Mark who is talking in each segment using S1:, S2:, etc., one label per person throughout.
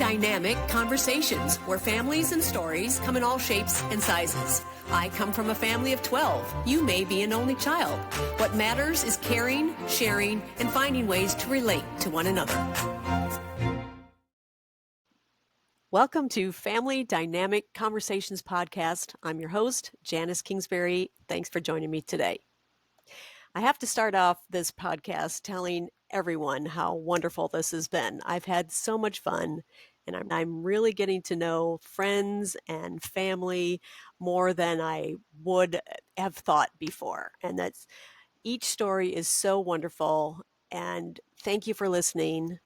S1: Dynamic Conversations, where families and stories come in all shapes and sizes. I come from a family of 12. You may be an only child. What matters is caring, sharing, and finding ways to relate to one another. Welcome to Family Dynamic Conversations podcast. I'm your host, Janice Kingsbury. Thanks for joining me today. I have to start off this podcast telling everyone how wonderful this has been. I've had so much fun, and I'm really getting to know friends and family more than I would have thought before. And that's each story is so wonderful. And thank you for listening.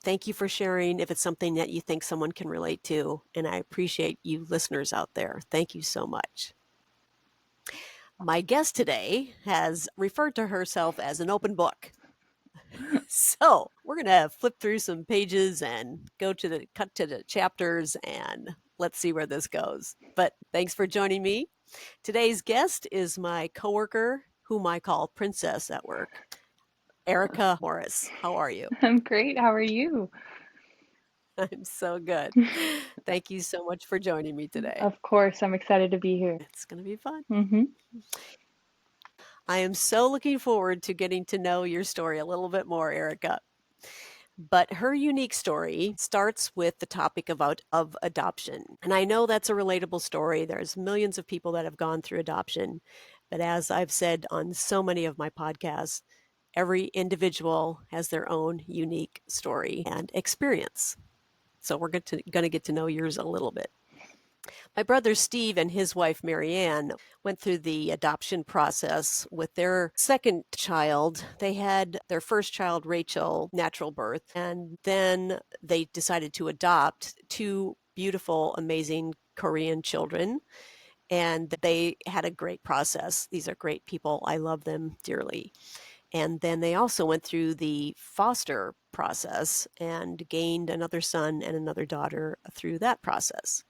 S1: Thank you for sharing if it's something that you think someone can relate to. And I appreciate you listeners out there. Thank you so much. My guest today has referred to herself as an open book. So we're going to flip through some pages and cut to the chapters, and let's see where this goes. But thanks for joining me. Today's guest is my coworker, whom I call Princess at work, Erika Morris. How are you?
S2: I'm great. How are you?
S1: I'm so good. Thank you so much for joining me today.
S2: Of course, I'm excited to be here.
S1: It's going to be fun.
S2: Mm-hmm.
S1: I am so looking forward to getting to know your story a little bit more, Erika. But her unique story starts with the topic of adoption. And I know that's a relatable story. There's millions of people that have gone through adoption. But as I've said on so many of my podcasts, every individual has their own unique story and experience. So we're going to get to know yours a little bit. My brother Steve and his wife Marianne went through the adoption process with their second child. They had their first child, Rachel, natural birth, and then they decided to adopt two beautiful, amazing Korean children. And they had a great process. These are great people. I love them dearly. And then they also went through the foster process and gained another son and another daughter through that process.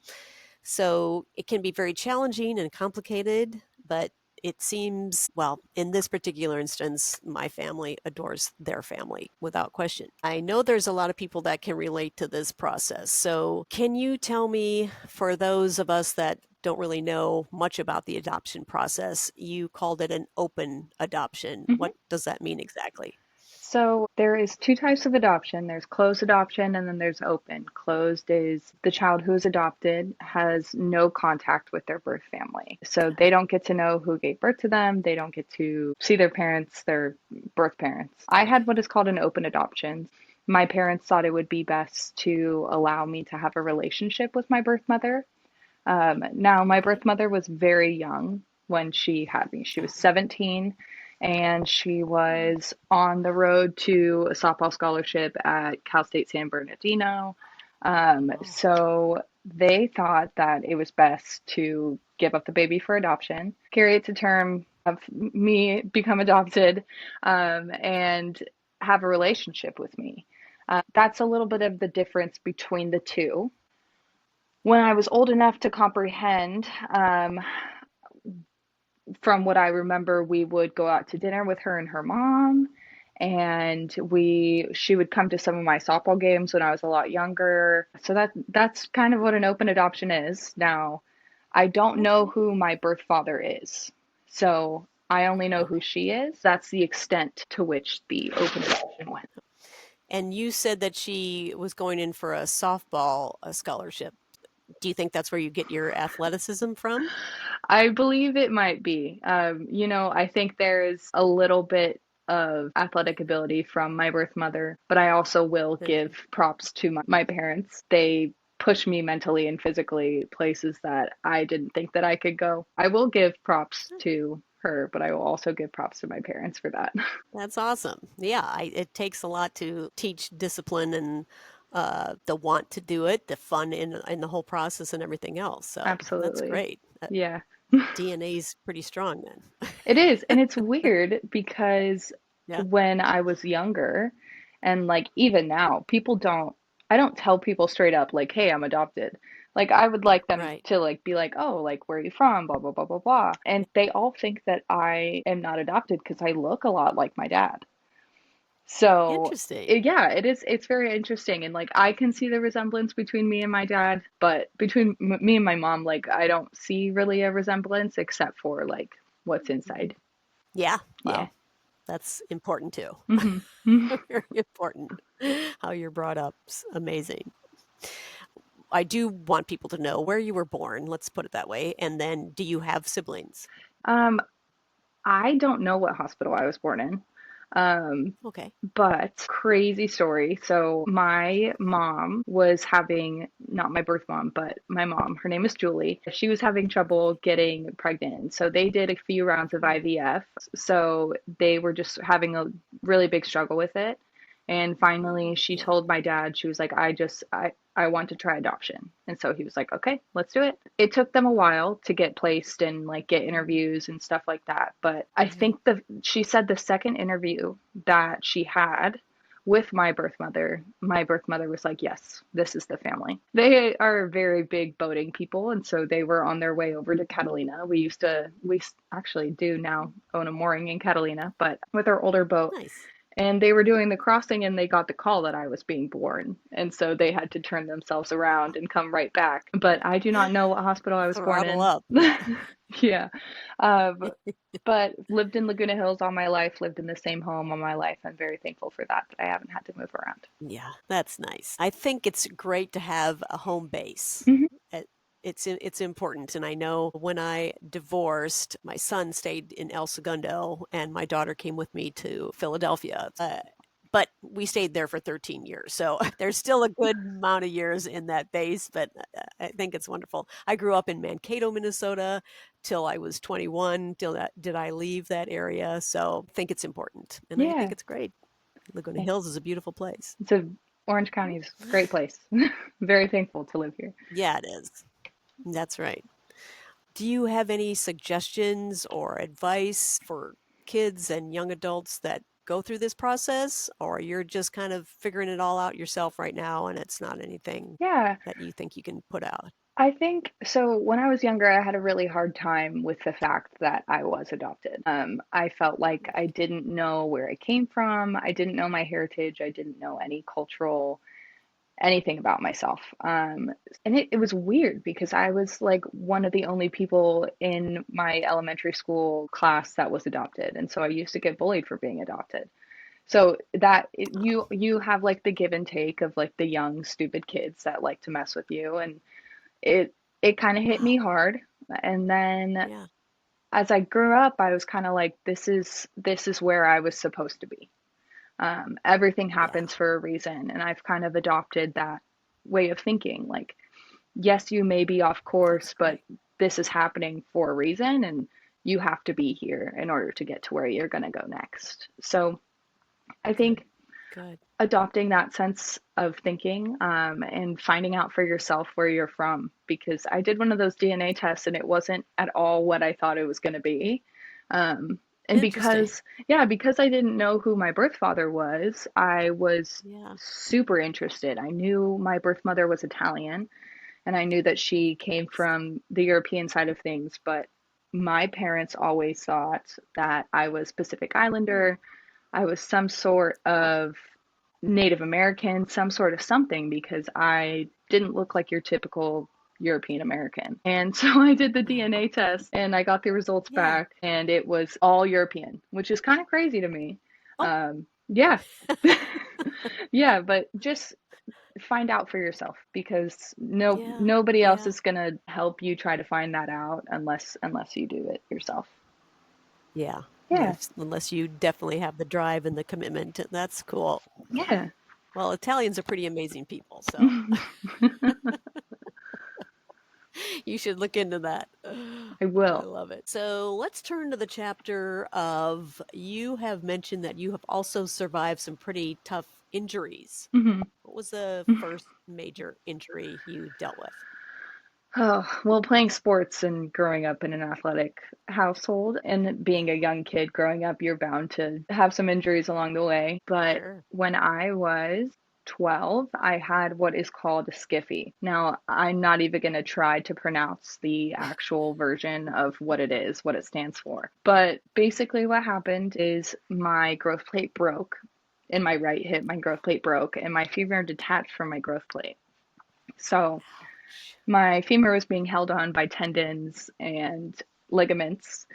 S1: So it can be very challenging and complicated, but it seems, well, in this particular instance, my family adores their family without question. I know there's a lot of people that can relate to this process. So can you tell me, for those of us that don't really know much about the adoption process, you called it an open adoption.
S2: Mm-hmm.
S1: What does that mean exactly?
S2: So there is two types of adoption. There's closed adoption and then there's open. Closed is the child who is adopted has no contact with their birth family. So they don't get to know who gave birth to them. They don't get to see their parents, their birth parents. I had what is called an open adoption. My parents thought it would be best to allow me to have a relationship with my birth mother. Now, my birth mother was very young when she had me. She was 17. And she was on the road to a softball scholarship at Cal State San Bernardino. So they thought that it was best to give up the baby for adoption, carry it to term, have me become adopted, and have a relationship with me. That's a little bit of the difference between the two. When I was old enough to comprehend, from what I remember, we would go out to dinner with her and her mom, and she would come to some of my softball games when I was a lot younger. So that's kind of what an open adoption is. Now, I don't know who my birth father is, so I only know who she is. That's the extent to which the open adoption went.
S1: And you said that she was going in for a softball scholarship. Do you think that's where you get your athleticism from?
S2: I believe it might be. I think there's a little bit of athletic ability from my birth mother, but I also will give props to my parents. They push me mentally and physically places that I didn't think that I could go. I will give props to her, but I will also give props to my parents for that.
S1: That's awesome. Yeah, it takes a lot to teach discipline and the want to do it, the fun in the whole process and everything else. So
S2: Absolutely.
S1: That's great.
S2: Yeah.
S1: DNA's pretty strong then.
S2: It is. And it's weird because
S1: Yeah.
S2: when I was younger and like even now, I don't tell people straight up like, hey, I'm adopted. Like I would like them
S1: Right.
S2: to like be like, oh, like where are you from? Blah, blah, blah, blah, blah. And they all think that I am not adopted because I look a lot like my dad. So,
S1: Interesting.
S2: yeah, it's very interesting. And like, I can see the resemblance between me and my dad, but between me and my mom, like, I don't see really a resemblance except for like what's inside.
S1: Yeah.
S2: Yeah.
S1: Well, that's important too.
S2: Hmm.
S1: Very important. How you're brought up. Amazing. I do want people to know where you were born, let's put it that way. And then do you have siblings?
S2: Um, I don't know what hospital I was born in. Um,
S1: Okay.
S2: but crazy story. So my mom was having, not my birth mom, but my mom, her name is Julie. She was having trouble getting pregnant. So they did a few rounds of
S1: Hmm.
S2: IVF. So they were just having a really big struggle with it. And finally she
S1: Yeah.
S2: told my dad, she was like, I want to try adoption. And so he was like, okay, let's do it. It took them a while to get placed and like get interviews and stuff like that. But I
S1: Hmm.
S2: think she said the second interview that she had with my birth mother was like, yes, this is the family. They are very big boating people. And so they were on their way over to Catalina. We actually do now own a mooring in Catalina, but with our older boat,
S1: Nice.
S2: and they were doing the crossing and they got the call that I was being born. And so they had to turn themselves around and come right back. But I do not know what hospital I was born
S1: Throttle
S2: in.
S1: up. Yeah.
S2: Yeah. Uh, but lived in Laguna Hills all my life, lived in the same home all my life. I'm very thankful for that, that I haven't had to move around.
S1: Yeah, that's nice. I think it's great to have a home base.
S2: Hmm.
S1: It, it's important, and I know when I divorced, my son stayed in El Segundo, and my daughter came with me to Philadelphia. But we stayed there for 13 years, so there's still a good amount of years in that base. But I think it's wonderful. I grew up in Mankato, Minnesota, till I was 21. Till that did I leave that area? So I think it's important, and I
S2: Yeah.
S1: think it's great. Laguna
S2: Yeah.
S1: Hills is a beautiful place.
S2: It's a Orange County is a great place. Very thankful to live here.
S1: Yeah, it is. That's right. Do you have any suggestions or advice for kids and young adults that go through this process, or you're just kind of figuring it all out yourself right now and it's not anything
S2: Yeah.
S1: that you think you can put out?
S2: I think so. When I was younger, I had a really hard time with the fact that I was adopted. I felt like I didn't know where I came from. I didn't know my heritage. I didn't know any cultural anything about myself. And it was weird because I was like one of the only people in my elementary school class that was adopted. And so I used to get bullied for being adopted. So you have like the give and take of like the young stupid kids that like to mess with you, and it it kind of hit me
S1: Wow.
S2: hard. And then
S1: Yeah.
S2: as I grew up, I was kind of like, this is where I was supposed to be. Everything
S1: Yeah.
S2: happens for a reason, and I've kind of adopted that way of thinking. Like, yes, you may be off
S1: That's
S2: course, but
S1: great.
S2: this is happening for a reason, and you have to be here in order to get to where you're going to go next. So I
S1: Good.
S2: think
S1: Good.
S2: adopting that sense of thinking, and finding out for yourself where you're from, because I did one of those DNA tests and it wasn't at all what I thought it was going to be. Um, and
S1: Interesting.
S2: because I didn't know who my birth father was, I was
S1: Yeah.
S2: super interested. I knew my birth mother was Italian, and I knew that she came from the European side of things, but my parents always thought that I was Pacific
S1: Hmm.
S2: Islander. I was some sort
S1: Huh.
S2: of Native American, some sort of something, because I didn't look like your typical European American. And so I did the DNA
S1: Oh.
S2: test and I got the results
S1: Yeah.
S2: back, and it was all European, which is kind of crazy to me.
S1: Oh.
S2: Yeah. Yeah, but just find out for yourself, because
S1: Yeah.
S2: nobody else
S1: Yeah.
S2: is going to help you try to find that out unless you do it yourself.
S1: Yeah.
S2: Yeah.
S1: Unless you definitely have the drive and the commitment. That's cool.
S2: Yeah.
S1: Well, Italians are pretty amazing people, so you should look into that.
S2: I
S1: I
S2: will.
S1: love it. So let's turn to the chapter of you have mentioned that you have also survived some pretty tough injuries.
S2: Hmm.
S1: What was the first major injury you dealt with?
S2: Oh, well, playing sports and growing up in an athletic household and
S1: Yeah,
S2: being a young kid growing up, you're bound to have some injuries along the way. But
S1: sure.
S2: when I was 12, I had what is called a skiffy. Now, I'm not even going to try to pronounce the actual version of what it is, what it stands for. But basically, what happened is my growth plate broke in my right hip, my growth plate broke, and my femur detached from my growth plate. So
S1: Ouch.
S2: my femur was being held on by tendons and ligaments.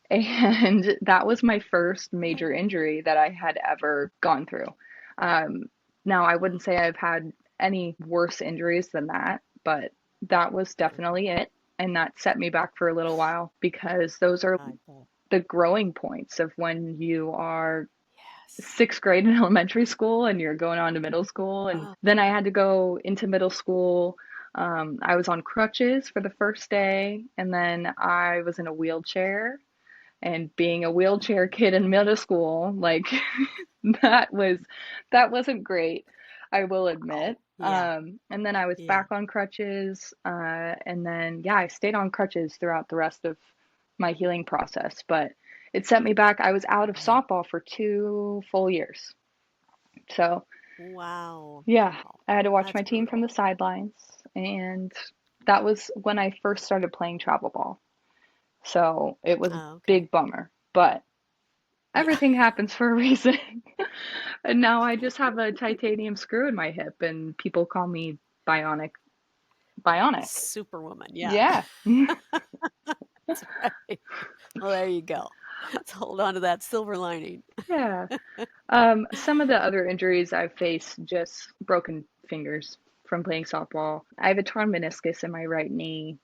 S2: And that was my first major injury that I had ever gone through. Um, Now, I wouldn't say I've had any worse injuries than that, but that was definitely it. And that set me back for a little while because those are
S1: I bet.
S2: the growing points of when you are
S1: Yes.
S2: sixth grade in elementary school and you're going on to middle school. And
S1: Oh,
S2: then I had to go into middle school. I was on crutches for the first day, and then I was in a wheelchair. And being a wheelchair kid in middle school, like that was that wasn't great, I will
S1: wow.
S2: admit.
S1: Yeah.
S2: And then I was
S1: Yeah.
S2: back on crutches, and then yeah, I stayed on crutches throughout the rest of my healing process. But it set me back. I was out of
S1: Right.
S2: softball for 2 full years. So
S1: Wow.
S2: yeah, I had to watch
S1: That's
S2: my team from
S1: brutal.
S2: the sidelines, and that was when I first started playing travel ball. So it was a
S1: Oh, okay.
S2: big bummer, but
S1: Yeah.
S2: everything happens for a reason. And now I just have a titanium screw in my hip, and people call me Bionic. Bionic.
S1: Superwoman. Yeah.
S2: Yeah.
S1: That's right. Well, there you go. Let's hold on to that silver lining.
S2: Yeah. Some of the other injuries I've faced, just broken fingers from playing softball. I have a torn meniscus in my right knee.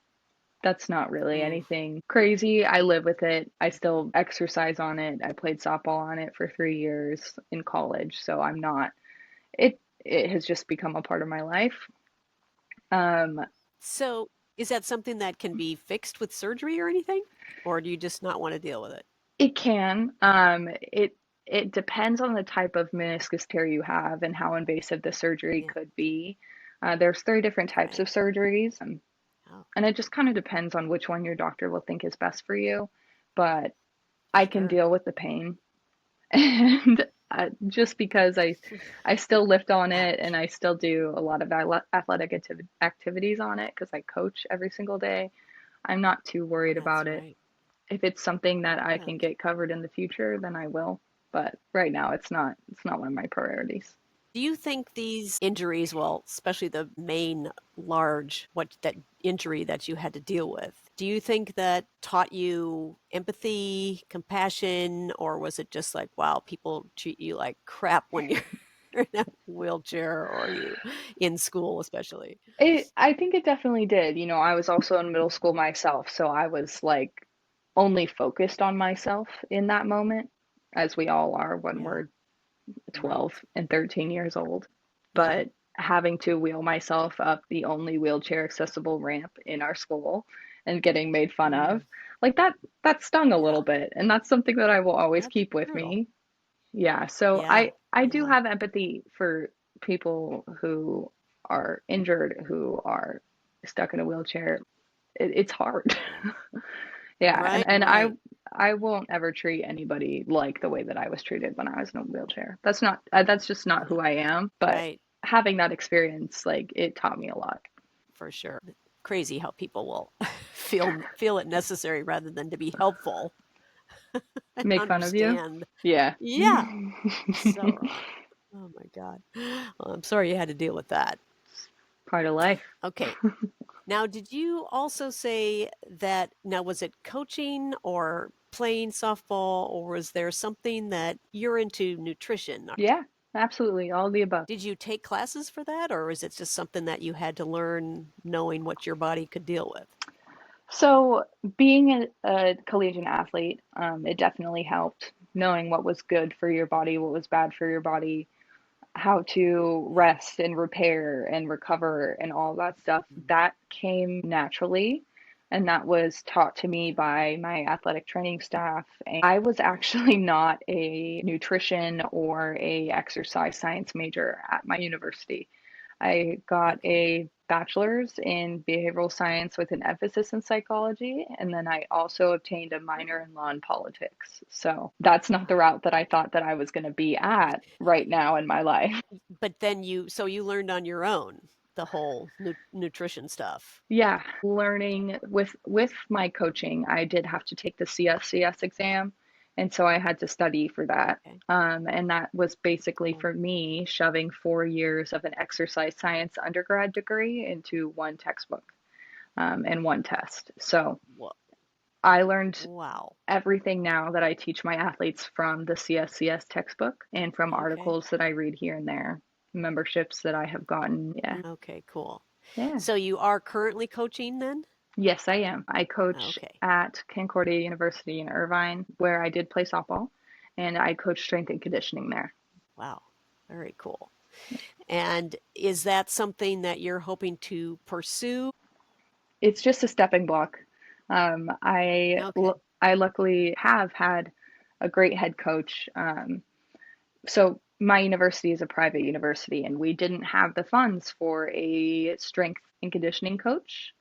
S2: That's not really
S1: Ooh.
S2: anything crazy. I live with it. I still exercise on it. I played softball on it for 3 years in college, so I'm not. It has just become a part of my life. Um,
S1: So, is that something that can be fixed with surgery or anything? Or do you just not want to deal with it?
S2: it can. It depends on the type of meniscus tear you have and how invasive the surgery
S1: Yeah.
S2: could be. There's 3 different types
S1: Right.
S2: of surgeries,
S1: Oh,
S2: and it just kind of depends on which one your doctor will think is best for you. But I can
S1: sure.
S2: deal with the pain, and just because I still lift on it and
S1: Ouch.
S2: I still do a lot of athletic activities on it because I coach every single day. I'm not too worried
S1: That's
S2: about it.
S1: right.
S2: If it's something that I can
S1: Okay.
S2: get covered in the future, then I will. But right now it's not one of my priorities.
S1: Do you think these injuries, well, especially the main large what that injury that you had to deal with, do you think that taught you empathy, compassion, or was it just like, wow, people treat you like crap when you're in a wheelchair or you in school especially?
S2: I think it definitely did. I was also in middle school myself, so I was like only focused on myself in that moment, as we all are when
S1: Yeah,
S2: we're
S1: right.
S2: 12 and 13 years old.
S1: Yeah.
S2: But having to wheel myself up the only wheelchair accessible ramp in our school and getting made fun of,
S1: Mm,
S2: like that stung a
S1: yeah,
S2: little bit. And that's something that I will always
S1: that's
S2: keep with
S1: brutal.
S2: me. Yeah, so
S1: Yeah,
S2: I do
S1: yeah,
S2: have empathy for people who are injured, who are stuck in a wheelchair. It's hard.
S1: yeah.
S2: Yeah, and
S1: Right,
S2: and
S1: right.
S2: I won't ever treat anybody like the way that I was treated when I was in a wheelchair. That's just not
S1: No,
S2: who I am, but
S1: right.
S2: having that experience, like, it taught me a lot.
S1: For sure. Crazy how people will feel it necessary rather than to be helpful and
S2: Make fun of you?
S1: understand.
S2: Yeah.
S1: Yeah, so wrong. Oh my God. Well, I'm sorry you had to deal with that.
S2: Part of life.
S1: Okay. Now, did you also say that now was it coaching or playing softball or was there something that you're into nutrition?
S2: Yeah, absolutely. All the above.
S1: Did you take classes for that or is it just something that you had to learn knowing what your body could deal with?
S2: So, being a collegiate athlete, it definitely helped knowing what was good for your body, what was bad for your body, how to
S1: Yeah.
S2: rest and repair and recover and all that stuff.
S1: Mm,
S2: That came naturally. And that was taught to me by my athletic training staff. And I was actually not a nutrition or a exercise science major at my university. I got
S1: okay.
S2: a bachelor's in behavioral science with an emphasis in psychology, and then I also obtained a minor in law and politics. So that's not the route that I thought that I was going to be at right now in my life.
S1: But then so you learned on your own the whole nutrition stuff.
S2: Yeah, learning with my coaching, I did have to take the CSCS exam, And so I had to study for that.
S1: Okay.
S2: And that was basically
S1: Oh,
S2: for me shoving 4 years of an exercise science undergrad degree into one textbook and one test. So
S1: wha-
S2: I learned
S1: wow.
S2: everything now that I teach my athletes from the CSCS textbook and from
S1: Okay.
S2: articles that I read here and there, memberships that I have gotten. Yeah.
S1: Okay, cool.
S2: Yeah.
S1: So you are currently coaching then?
S2: Yes, I am. I coach
S1: Okay.
S2: at Concordia University in Irvine, where I did play softball, and I coach strength and conditioning there.
S1: Wow. Very cool. And is that something that you're hoping to pursue?
S2: It's just a stepping block. Um, I
S1: Okay.
S2: I luckily have had a great head coach. So my university is a private university, and we didn't have the funds for a strength and conditioning coach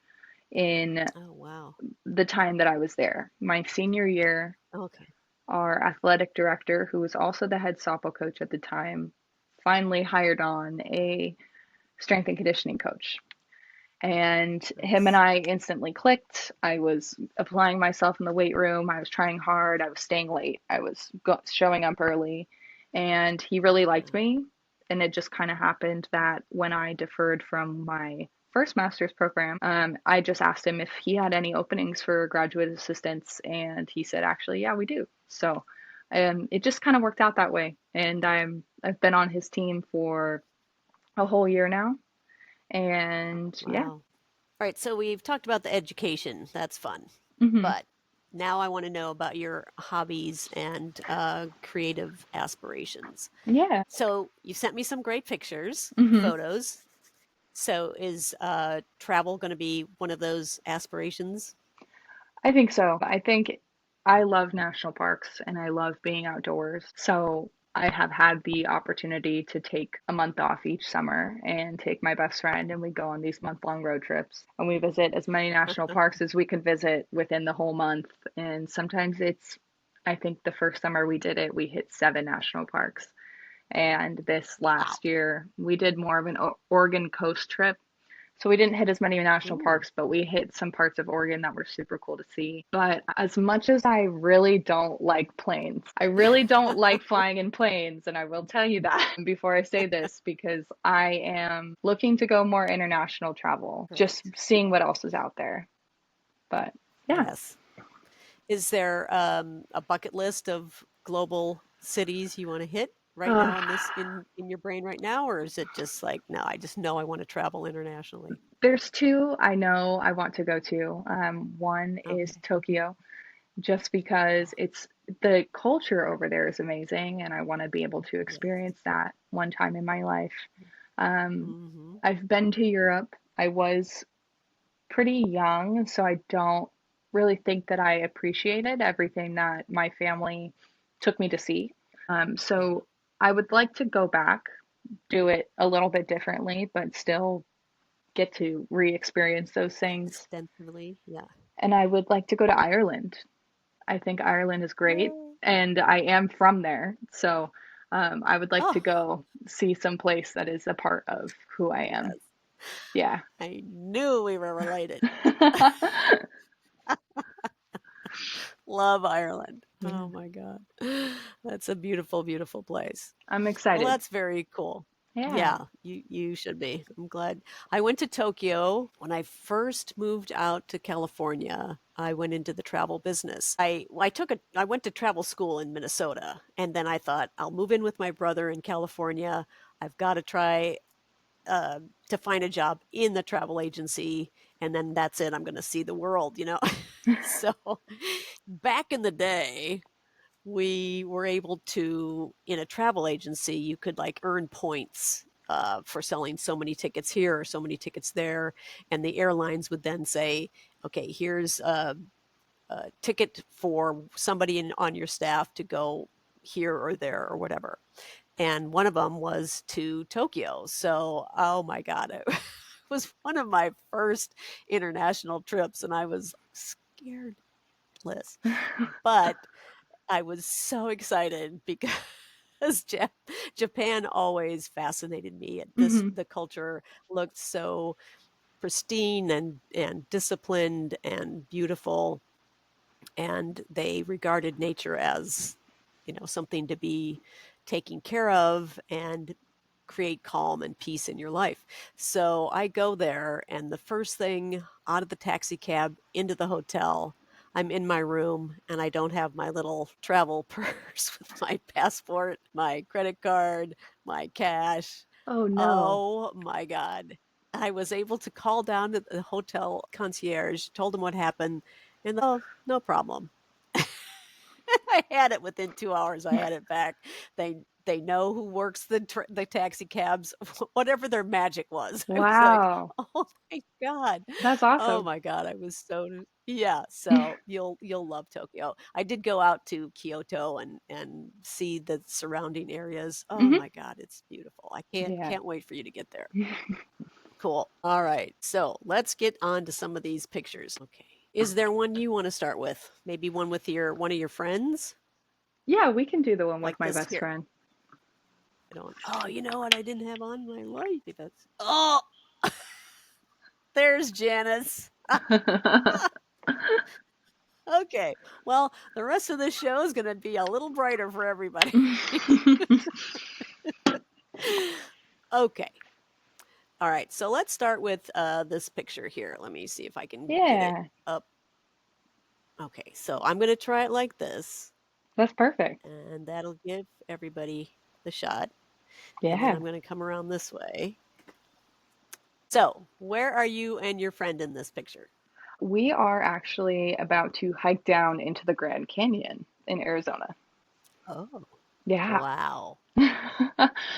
S2: in
S1: Oh, wow.
S2: the time that I was there. My senior year,
S1: Okay.
S2: our athletic director, who was also the head softball coach at the time, finally hired on a strength and conditioning coach. And him and
S1: Nice.
S2: I instantly clicked. I was applying myself in the weight room. I was trying hard. I was staying late. I was showing up early. And he really liked
S1: Yeah.
S2: me. And it just kind of happened that when I deferred from my first master's program, I just asked him if he had any openings for graduate assistants. And he said, actually, yeah, we do. So it just kind of worked out that way. And I've been on his team for a whole year now. And yeah.
S1: Wow. All right, so we've talked about the education. That's fun.
S2: Hmm.
S1: But now I want to know about your hobbies and creative aspirations.
S2: Yeah.
S1: So you sent me some great pictures,
S2: Hmm.
S1: photos. So is travel going to be one of those aspirations?
S2: I think so. I think I love national parks and I love being outdoors. So I have had the opportunity to take a month off each summer and take my best friend, and we go on these month-long road trips and we visit as many national parks as we could visit within the whole month. And sometimes I think the first summer we did it, we hit 7 national parks. And this
S1: Wow.
S2: last year, we did more of an Oregon coast trip. So we didn't hit as many national
S1: Ooh.
S2: parks, but we hit some parts of Oregon that were super cool to see. But as much as I really don't like planes, I really don't like flying in planes. And I will tell you that before I say this, because I am looking to go more international travel, just
S1: Great.
S2: seeing what else is out there. But yeah.
S1: Yes. Is there a bucket list of global cities you want to hit right
S2: Uh,
S1: now in your brain right now, or is it just like, no, I just know I want to travel internationally?
S2: there's two I know I want to go to. One is
S1: Okay.
S2: Tokyo, just because
S1: Oh,
S2: it's the culture over there is amazing and I want to be able to
S1: yes.
S2: experience that one time in my life. Um,
S1: Hmm.
S2: I've been to Europe. I was pretty young, so I don't really think that I appreciated everything that my family took me to see.
S1: Yeah.
S2: So I would like to go back, do it a little bit differently, but still get to re-experience those things.
S1: Extensively. Yeah.
S2: And I would like to go to Ireland. I think Ireland is great,
S1: Oh,
S2: and I am from there, so I would like to
S1: oh,
S2: go see some place that is a part of who I am.
S1: yes.
S2: Yeah.
S1: I knew we were related. Love Ireland.
S2: Yeah.
S1: Oh my God. That's a beautiful, beautiful place.
S2: I'm
S1: Well,
S2: excited.
S1: that's very cool.
S2: Yeah.
S1: Yeah, you should be. I'm glad. I went to Tokyo when I first moved out to California. I went into the travel business. I went to travel school in Minnesota, and then I thought I'll move in with my brother in California. I've got to try to find a job in the travel agency, and then that's it. I'm going to see the world, you know. So back in the day, we were able to, in a travel agency, you could like earn points for selling so many tickets here or so many tickets there. And the airlines would then say, okay, here's a ticket for somebody on your staff to go here or there or whatever. And one of them was to Tokyo. So, oh my God, it was one of my first international trips, and I was scared but I was so excited because Japan always fascinated me.
S2: Hmm.
S1: The culture looked so pristine and disciplined and beautiful, and they regarded nature as something to be taken care of and create calm and peace in your life. So I go there, and the first thing out of the taxi cab into the hotel, I'm in my room and I don't have my little travel purse with my passport, my credit card, my cash.
S2: Oh no.
S1: Oh my God. I was able to call down to the hotel concierge, told him what happened, and oh, no problem. I had it within 2 hours. I had it back. They know who works the taxi cabs, whatever their magic was. I was like,
S2: Wow.
S1: oh my god,
S2: That's
S1: oh
S2: awesome.
S1: my god. I was so yeah. So you'll love Tokyo. I did go out to Kyoto and see the surrounding areas. Oh
S2: Hmm.
S1: my god, it's beautiful. I can't
S2: Yeah.
S1: can't wait for you to get there. Cool. All right. So let's get on to some of these pictures. Okay. Is there one you want to start with? Maybe one of your friends?
S2: Yeah, we can do the one with
S1: Like
S2: my
S1: this
S2: best
S1: here.
S2: friend.
S1: I don't. Oh, you know what? I didn't have on my light. That's. Oh, there's Janice. Okay. Well, the rest of the show is going to be a little brighter for everybody. Okay. All right. So let's start with this picture here. Let me see if I can get it
S2: Yeah,
S1: up. Okay. So I'm going to try it like this,
S2: that's perfect.
S1: and that'll give everybody the shot. And then
S2: Yeah.
S1: I'm going to come around this way. So, where are you and your friend in this picture?
S2: We are actually about to hike down into the Grand Canyon in Arizona.
S1: Oh,
S2: Yeah.
S1: wow.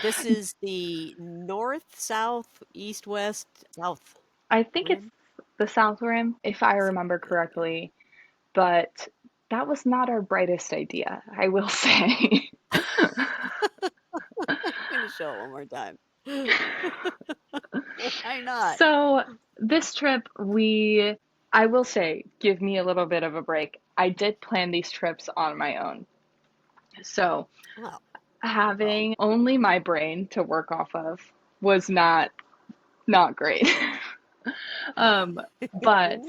S1: This is the north, south, east, west, south
S2: I think it's
S1: rim.
S2: the South Rim, if I
S1: South,
S2: remember
S1: yeah.
S2: correctly, but that was not our brightest idea, I will say.
S1: I'm going to show it one more time. Why not?
S2: So, this trip, I will say, give me a little bit of a break. I did plan these trips on my own. So,
S1: Well, well.
S2: having only my brain to work off of was not great.
S1: Yeah.
S2: Um, but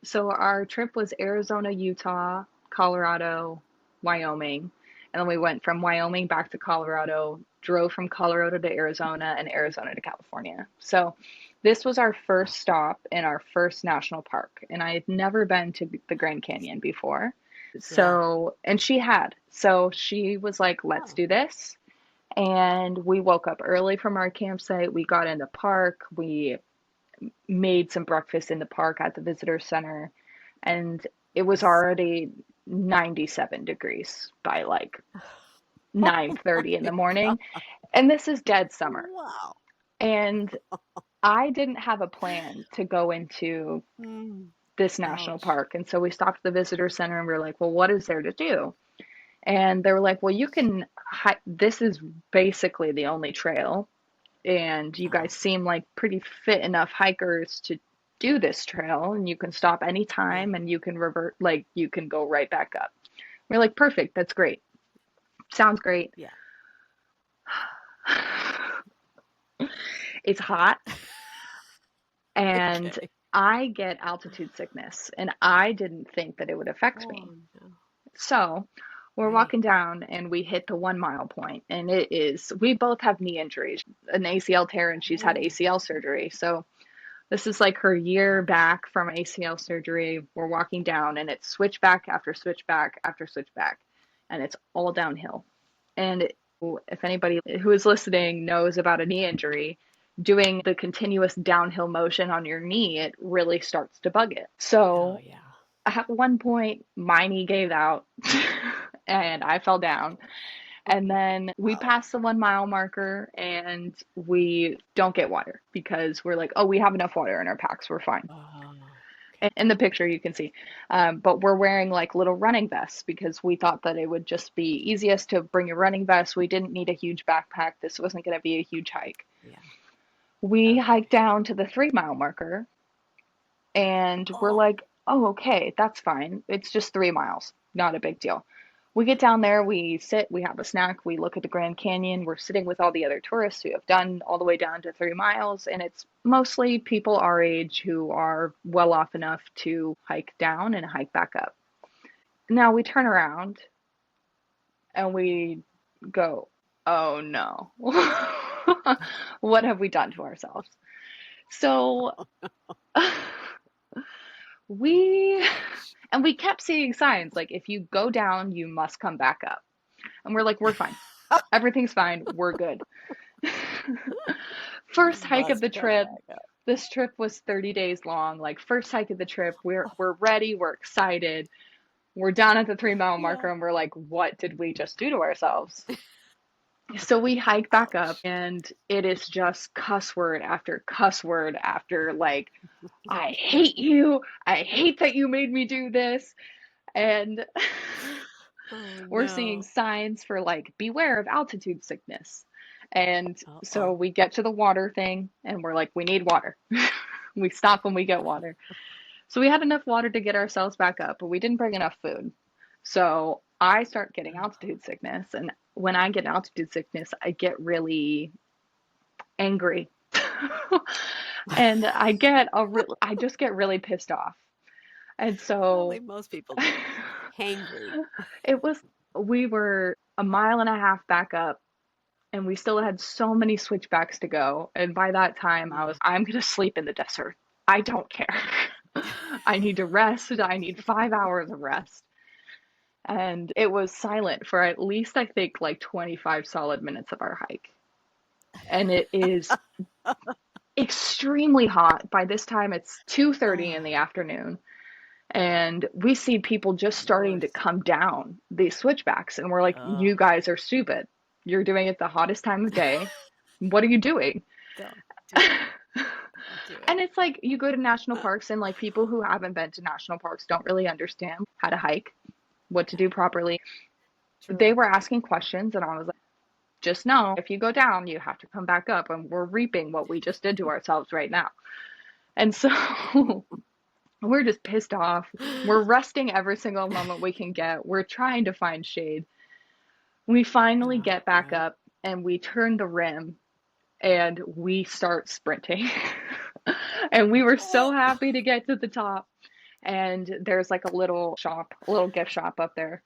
S2: so our trip was Arizona, Utah, Colorado, Wyoming, and then we went from Wyoming back to Colorado, drove from Colorado to Arizona, and Arizona to California. So this was our first stop in our first national park, and I had never been to the Grand Canyon before.
S1: Yeah.
S2: So, and she had. So she was like, let's
S1: Oh,
S2: do this. And we woke up early from our campsite. We got in the park. We made some breakfast in the park at the visitor center, and it was
S1: nice.
S2: already 97 degrees by like
S1: Oh
S2: 9:30 in
S1: my
S2: the morning.
S1: God.
S2: And this is dead summer.
S1: Wow.
S2: And I didn't have a plan to go into
S1: Mm,
S2: this national
S1: ouch.
S2: park. And so we stopped at the visitor center and we were like, well, what is there to do? And they were like, well, you can this is basically the only trail, and you
S1: Uh-huh.
S2: guys seem like pretty fit enough hikers to do this trail, and you can stop
S1: Yeah.
S2: anytime and you can revert, like you can go right back up. We're like, perfect, that's great. Sounds great.
S1: Yeah.
S2: It's hot, and
S1: Okay.
S2: I get altitude sickness, and I didn't think that it would affect me.
S1: Oh no.
S2: So we're
S1: Right.
S2: walking down and we hit the 1 mile point, and it is, we both have knee injuries, an ACL tear, and she's had
S1: Oh,
S2: ACL surgery. So this is like her year
S1: ouch.
S2: back from ACL surgery. We're walking down, and it's switchback after switchback after switchback, and it's all downhill. And if anybody who is listening knows about a knee injury, doing the continuous downhill motion on your knee, it really starts to bug it.
S1: Oh
S2: So
S1: yeah.
S2: at one point, my knee gave out and I fell down. And then we
S1: Oh.
S2: pass the 1 mile marker and we don't get water because we're like, oh, we have enough water in our packs. We're fine.
S1: Oh.
S2: And
S1: Okay.
S2: in the picture, you can see. But we're wearing like little running vests because we thought that it would just be easiest to bring a running vest. We didn't need a huge backpack. This wasn't going to be a huge hike.
S1: Yeah.
S2: We
S1: Okay.
S2: hiked down to the 3 mile marker and we're
S1: Oh.
S2: like, oh, okay, that's fine. It's just 3 miles. Not a big deal. We get down there, we sit, we have a snack, we look at the Grand Canyon. We're sitting with all the other tourists who have done all the way down to 3 miles, and it's mostly people our age who are well off enough to hike down and hike back up. Now we turn around, And we go, oh no, what have we done to ourselves? So we, and we kept seeing signs like, if you go down, you must come back up. And we're like, we're fine. Everything's fine. We're good.
S1: You
S2: First hike of
S1: must
S2: the
S1: come
S2: trip.
S1: back up.
S2: This trip was 30 days long. Like, first hike of the trip, we're ready, we're excited. We're down at the 3 mile
S1: Yeah.
S2: marker and we're like, what did we just do to ourselves? So we hike back up
S1: Ouch.
S2: and it is just cuss word after like, I
S1: Oh,
S2: hate you. I hate that you made me do this. And
S1: oh
S2: we're seeing
S1: no.
S2: signs for like, beware of altitude sickness. And so
S1: Uh-oh.
S2: we get to the water thing and we're like, we need water. We stop when we get water. So we had enough water to get ourselves back up, but we didn't bring enough food. So I start getting altitude sickness. And when I get altitude sickness, I get really angry. And I just get really pissed off. And
S1: I
S2: so
S1: believe most people do. Hangry.
S2: it was, we were a mile and a half back up and we still had so many switchbacks to go. And by that time,
S1: Yeah.
S2: I'm going to sleep in the desert. I don't care. I need to rest. I need 5 hours of rest. And it was silent for at least, I think, like 25 solid minutes of our hike. And it is extremely hot. By this time, it's 2:30 in
S1: Oh,
S2: the afternoon. And we see people just
S1: of
S2: starting to
S1: course.
S2: come down these switchbacks. And we're like,
S1: Oh,
S2: you guys are stupid. You're doing it the hottest time of day. What are you doing?
S1: don't do it. Don't do
S2: And
S1: it.
S2: it's like you go to national parks and like people who haven't been to national parks don't really understand how to hike, what to
S1: Yeah,
S2: do properly. They
S1: true.
S2: were asking questions and I was like, just know if you go down, you have to come back up and we're reaping what we just did to ourselves right now. And so we're just pissed off. We're resting every single moment we can get. We're trying to find shade. We finally
S1: Oh,
S2: get back
S1: right.
S2: up and we turn the rim and we start sprinting. And we were so happy to get to the top. And there's like a little shop, a little gift shop up there.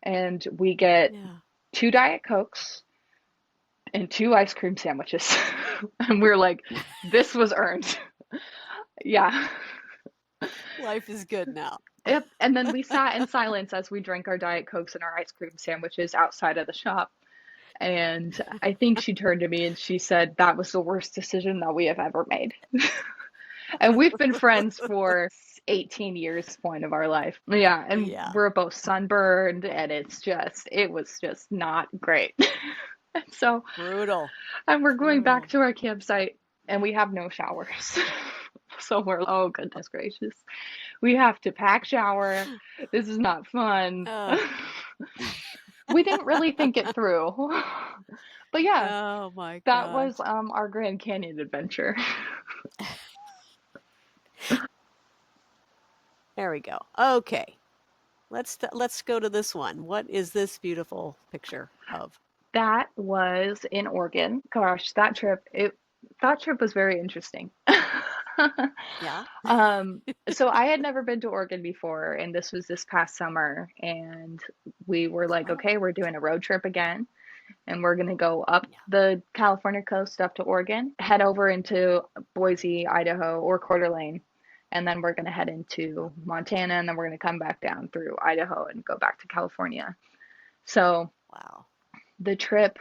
S2: And we get
S1: Yeah.
S2: 2 Diet Cokes and 2 ice cream sandwiches. And we're like, this was earned. Yeah.
S1: Life is good now.
S2: Yep. And then we sat in silence as we drank our Diet Cokes and our ice cream sandwiches outside of the shop. And I think she turned to me and she said, that was the worst decision that we have ever made. And we've been friends for 18 years point of our life. Yeah, and
S1: Yeah.
S2: we're both sunburned and it was just not great. So,
S1: Brutal.
S2: and we're going back
S1: Brutal.
S2: to our campsite and we have no showers. So we're, oh goodness gracious. We have to pack shower. This is not fun.
S1: Oh.
S2: We didn't really think it through. But yeah,
S1: Oh my
S2: that
S1: gosh.
S2: was our Grand Canyon adventure.
S1: There we go. Okay. Let's go to this one. What is this beautiful picture of?
S2: That was in Oregon. Gosh, that trip was very interesting.
S1: Yeah.
S2: Um, so I had never been to Oregon before, and this was this past summer, and we were like,
S1: Oh,
S2: okay, we're doing a road trip again, and we're gonna go up
S1: yeah.
S2: the California coast up to Oregon, head over into Boise, Idaho, or Coeur d'Alene, and then we're gonna head into Montana, and then we're gonna come back down through Idaho and go back to California. So
S1: Wow.
S2: the trip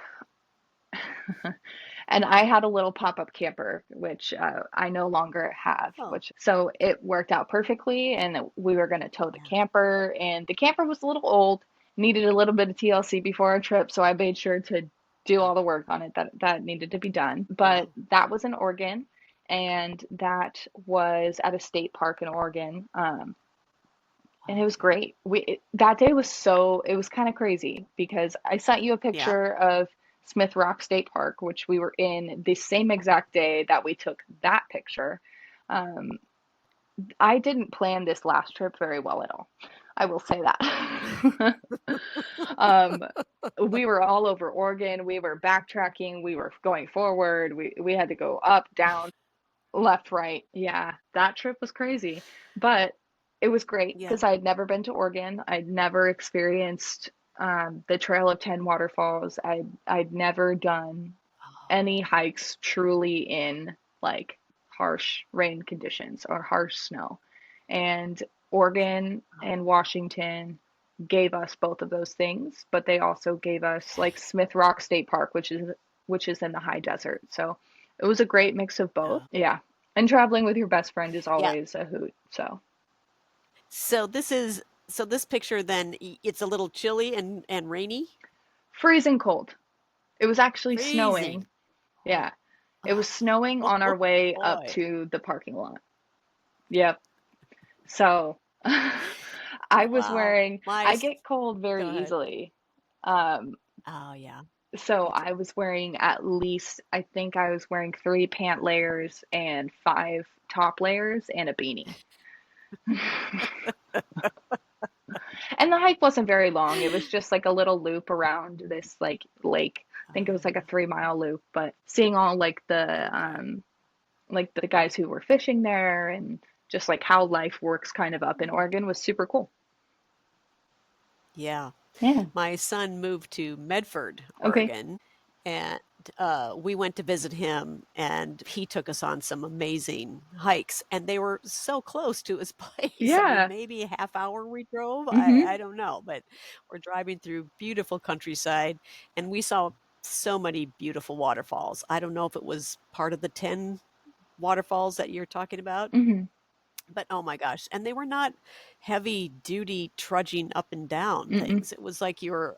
S2: and I had a little pop-up camper, which I no longer have,
S1: Oh,
S2: which so it worked out perfectly. And we were going to tow the
S1: yeah.
S2: camper, and the camper was a little old, needed a little bit of TLC before our trip, so I made sure to do all the work on it that needed to be done. But
S1: Wow.
S2: that was in Oregon, and that was at a state park in Oregon. And it was
S1: Okay.
S2: great. That day was it was kind of crazy because I sent you a
S1: Yeah.
S2: picture of Smith Rock State Park, which we were in the same exact day that we took that picture. Um, I didn't plan this last trip very well at all. I will say that. um, we were all over Oregon. We were backtracking. We were going forward. We had to go up, down, left, right. Yeah, that trip was crazy, but it was great
S1: Yeah.
S2: because I had never been to Oregon. I'd never experienced. the Trail of 10 Waterfalls. I'd never done any hikes truly in like harsh rain conditions or harsh snow. And Oregon and Washington gave us both of those things, but they also gave us like Smith Rock State Park, which is in the high desert. So it was a great mix of both.
S1: Oh,
S2: Yeah. And traveling with your best friend is
S1: yeah.
S2: always a hoot. So
S1: So this picture then it's a little chilly and rainy,
S2: freezing cold. It was actually
S1: freezing.
S2: snowing. Yeah. It was
S1: Oh,
S2: snowing on our
S1: oh
S2: way up
S1: boy.
S2: to the parking lot. Yep. So I was
S1: Wow.
S2: wearing, I get cold
S1: Go
S2: very
S1: ahead.
S2: easily. Um,
S1: Oh yeah,
S2: so
S1: me too.
S2: I was wearing at least, I think I was wearing three pant layers and five top layers and a beanie. And the hike wasn't very long. It was just like a little loop around this like lake. I think it was like a
S1: Oh,
S2: 3 mile loop, but seeing all
S1: okay.
S2: like the guys who were fishing there and just like how life works kind of up in
S1: Oh,
S2: Oregon was super cool.
S1: yeah.
S2: Yeah.
S1: My son moved to Medford,
S2: Okay.
S1: Oregon, and we went to visit him, and he took us on some amazing hikes, and they were so close to his place. I mean,
S2: Yeah.
S1: maybe a half hour we drove.
S2: Mm-hmm.
S1: I don't know, but we're driving through beautiful countryside, and we saw so many beautiful waterfalls. I don't know if it was part of the 10 waterfalls that you're talking about,
S2: Mm-hmm.
S1: but oh my gosh, and they were not heavy duty trudging up and down
S2: Mm-mm.
S1: things. It was like you were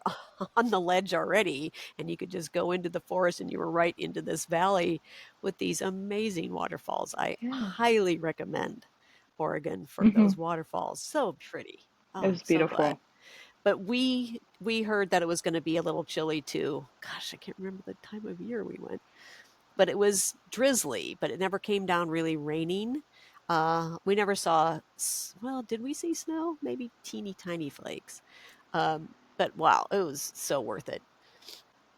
S1: on the ledge already and you could just go into the forest and you were right into this valley with these amazing waterfalls. I
S2: Yeah.
S1: highly recommend Oregon for
S2: Mm-hmm.
S1: those waterfalls. So pretty. Oh,
S2: It
S1: I'm
S2: was
S1: so glad.
S2: beautiful.
S1: But we heard that it was going to be a little chilly too. Gosh, I can't remember the time of year we went, but it was drizzly, but it never came down really raining. We never saw, well, did we see snow? Maybe teeny tiny flakes. But wow, it was so worth it.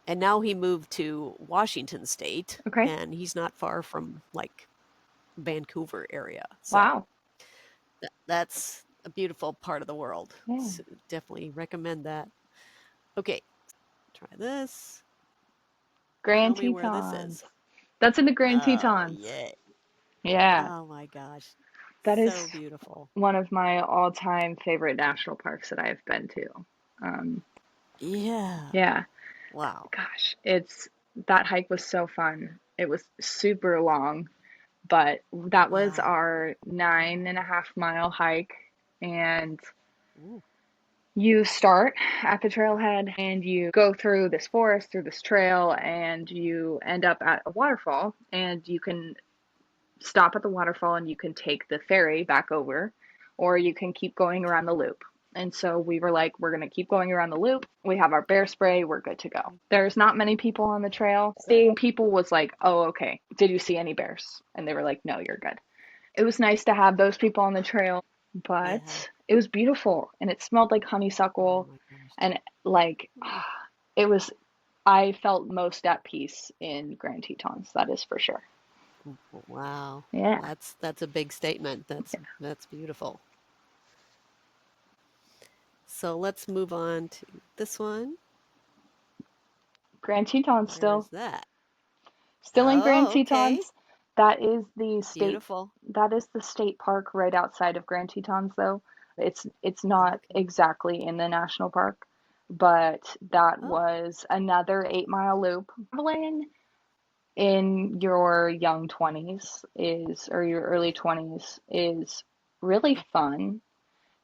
S1: And now he moved to Washington State,
S2: Okay.
S1: and he's not far from like Vancouver area. So
S2: Wow.
S1: that's a beautiful part of the world.
S2: Yeah.
S1: So definitely recommend that. Okay, try this. Tell
S2: Grand
S1: me where this
S2: Tetons.
S1: is.
S2: That's in the Grand
S1: Oh,
S2: Tetons.
S1: yeah.
S2: Yeah.
S1: Oh my gosh.
S2: That is
S1: So beautiful.
S2: one of my all-time favorite national parks that I've been to. Um,
S1: Yeah.
S2: yeah.
S1: Wow.
S2: Gosh, it's that hike was so fun. It was super long, but that was
S1: Yeah.
S2: our 9.5 mile hike. And
S1: Ooh.
S2: you start at the trailhead and you go through this forest, through this trail, and you end up at a waterfall. And you can stop at the waterfall and you can take the ferry back over, or you can keep going around the loop. And so we were like, we're going to keep going around the loop. We have our bear spray. We're good to go. There's not many people on the trail. Seeing people was like, oh, okay. Did you see any bears? And they were like, no, you're good. It was nice to have those people on the trail,
S1: Yeah.
S2: but it was beautiful and it smelled like
S1: Oh
S2: honeysuckle.
S1: my gosh.
S2: And like,
S1: Ooh.
S2: it was, I felt most at peace in Grand Tetons. That is for sure.
S1: Wow.
S2: Yeah.
S1: That's a big statement. That's beautiful. So let's move on to this one.
S2: Grand Tetons
S1: Where is
S2: still.
S1: that?
S2: Still in Grand
S1: Oh, okay.
S2: Tetons. That is the state
S1: Beautiful.
S2: that is the state park right outside of Grand Tetons though. It's not
S1: Okay.
S2: exactly in the national park, but that
S1: Oh.
S2: was another 8 mile loop. Traveling in your young 20s is or your early 20s is really fun,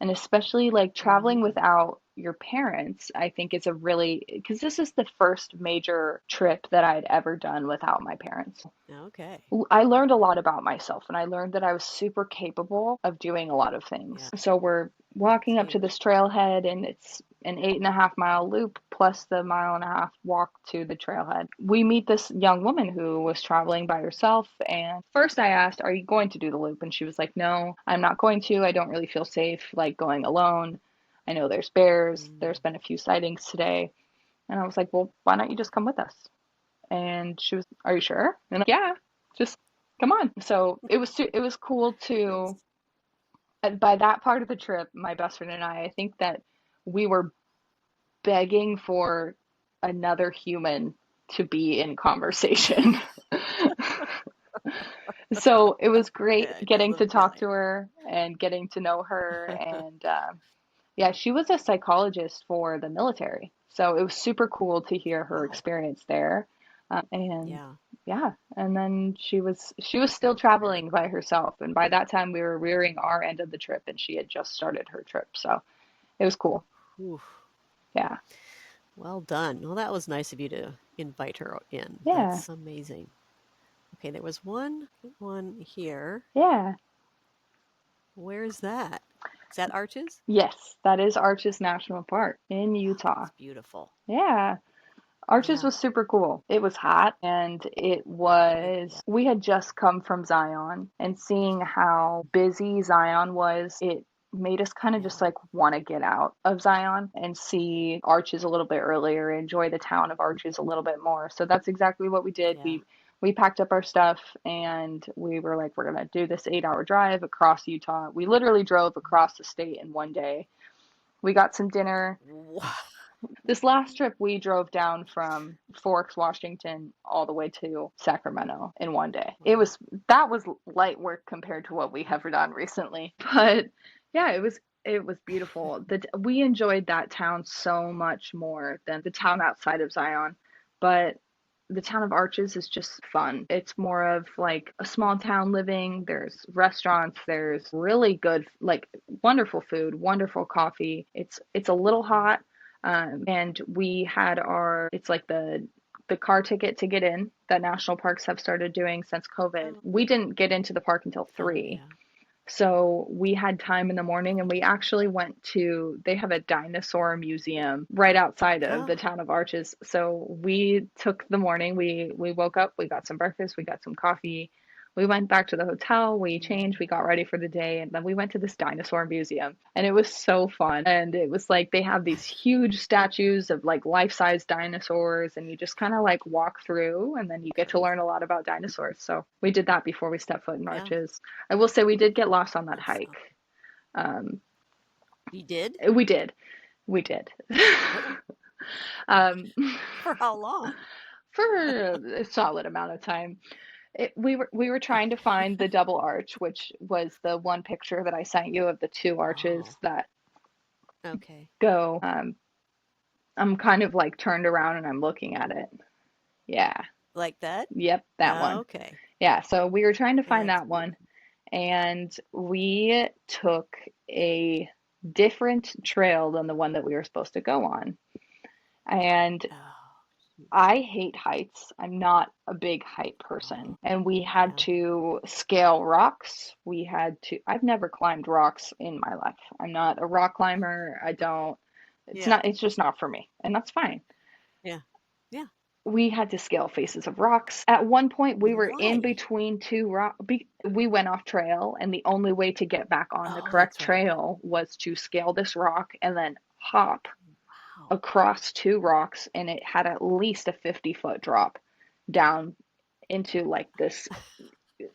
S2: and especially like traveling
S1: Mm.
S2: without your parents, I think is a really, because this is the first major trip that I'd ever done without my parents.
S1: Okay.
S2: I learned a lot about myself and I learned that I was super capable of doing a lot of things.
S1: Yeah.
S2: So we're
S1: That's
S2: walking up to this
S1: huge.
S2: trailhead and it's an 8.5 mile loop plus the mile and a half walk to the trailhead. We meet this young woman who was traveling by herself. And first I asked, are you going to do the loop? And she was like, no, I'm not going to. I don't really feel safe like going alone. I know there's bears. There's
S1: Mm.
S2: been a few sightings today. And I was like, well, why don't you just come with us? And she was, are you sure? And yeah, just come on. So it was cool to,
S1: Nice.
S2: by that part of the trip, my best friend and I think that we were begging for another human to be in conversation. So it was great
S1: It
S2: getting to
S1: doesn't sound
S2: talk
S1: like
S2: to her and getting to know her. And yeah, she was a psychologist for the military. So it was super cool to hear her
S1: wow.
S2: experience there. And
S1: Yeah.
S2: yeah, and then she was still
S1: Very
S2: traveling by
S1: cool.
S2: herself. And by that time we were rearing our end of the trip and she had just started her trip. So it was cool.
S1: Oof.
S2: Yeah.
S1: Well done. Well, that was nice of you to invite her in.
S2: Yeah.
S1: That's amazing. Okay, there was one here.
S2: Yeah.
S1: Where's that? Is that Arches?
S2: Yes, that is Arches National Park in
S1: Oh,
S2: Utah.
S1: that's beautiful.
S2: Yeah. Arches
S1: Yeah.
S2: was super cool. It was hot and
S1: Yeah.
S2: we had just come from Zion and seeing how busy Zion was, it made us kind of just
S1: Yeah.
S2: like want to get out of Zion and see Arches a little bit earlier, enjoy the town of Arches a little bit more. So that's exactly what we did.
S1: Yeah.
S2: We packed up our stuff and we were like, we're gonna do this 8 hour drive across Utah. We literally drove across the state in one day. We got some dinner.
S1: Wow.
S2: This last trip, we drove down from Forks, Washington, all the way to Sacramento in one day.
S1: Wow.
S2: That was light work compared to what we have done recently. But yeah, it was beautiful. We enjoyed that town so much more than the town outside of Zion. But the town of Arches is just fun. It's more of like a small town living. There's restaurants, there's really good, like wonderful food, wonderful coffee. It's a little
S1: Yeah.
S2: hot. And we had it's like the car ticket to get in that national parks have started doing since COVID.
S1: Oh.
S2: We didn't get into the park until
S1: Oh,
S2: 3.
S1: yeah.
S2: So we had time in the morning and we actually they have a dinosaur museum right outside of the
S1: Oh.
S2: town of Arches. So we took the morning, we woke up, we got some breakfast, we got some coffee. We went back to the hotel, we
S1: Mm.
S2: changed, we got ready for the day, and then we went to this dinosaur museum. And it was so fun. And it was like they have these huge statues of like life-size dinosaurs, and you just kind of like walk through, and then you get to
S1: Nice.
S2: learn a lot about dinosaurs. So we did that before we stepped foot in
S1: Yeah.
S2: Arches. I will say we did get lost on that
S1: That's
S2: hike. Um,
S1: you did?
S2: we did. We did.
S1: Oh,
S2: um,
S1: for how long?
S2: for a solid amount of time. We were trying to find the double arch, which was the one picture that I sent you of the two arches
S1: Oh,
S2: that
S1: okay.
S2: go. I'm kind of like turned around and I'm looking at it. Yeah.
S1: Like that?
S2: Yep, that
S1: Oh,
S2: one.
S1: okay.
S2: Yeah, so we were trying to find
S1: That's
S2: that one,
S1: beautiful.
S2: and we took a different trail than the one that we were supposed to go on. And
S1: Oh,
S2: I hate heights. I'm not a big height
S1: oh,
S2: person. And we had
S1: yeah.
S2: to scale rocks. I've never climbed rocks in my life. I'm not a rock climber.
S1: Yeah.
S2: It's just not for me. And that's fine.
S1: Yeah. Yeah.
S2: We had to scale faces of rocks. At one point, we were in
S1: Why?
S2: between two rock. We went off trail, and the only way to get back on the
S1: Oh,
S2: correct
S1: that's right. Yeah.
S2: trail was to scale this rock and then hop
S1: Wow.
S2: across two rocks, and it had at least a 50-foot drop down into like this.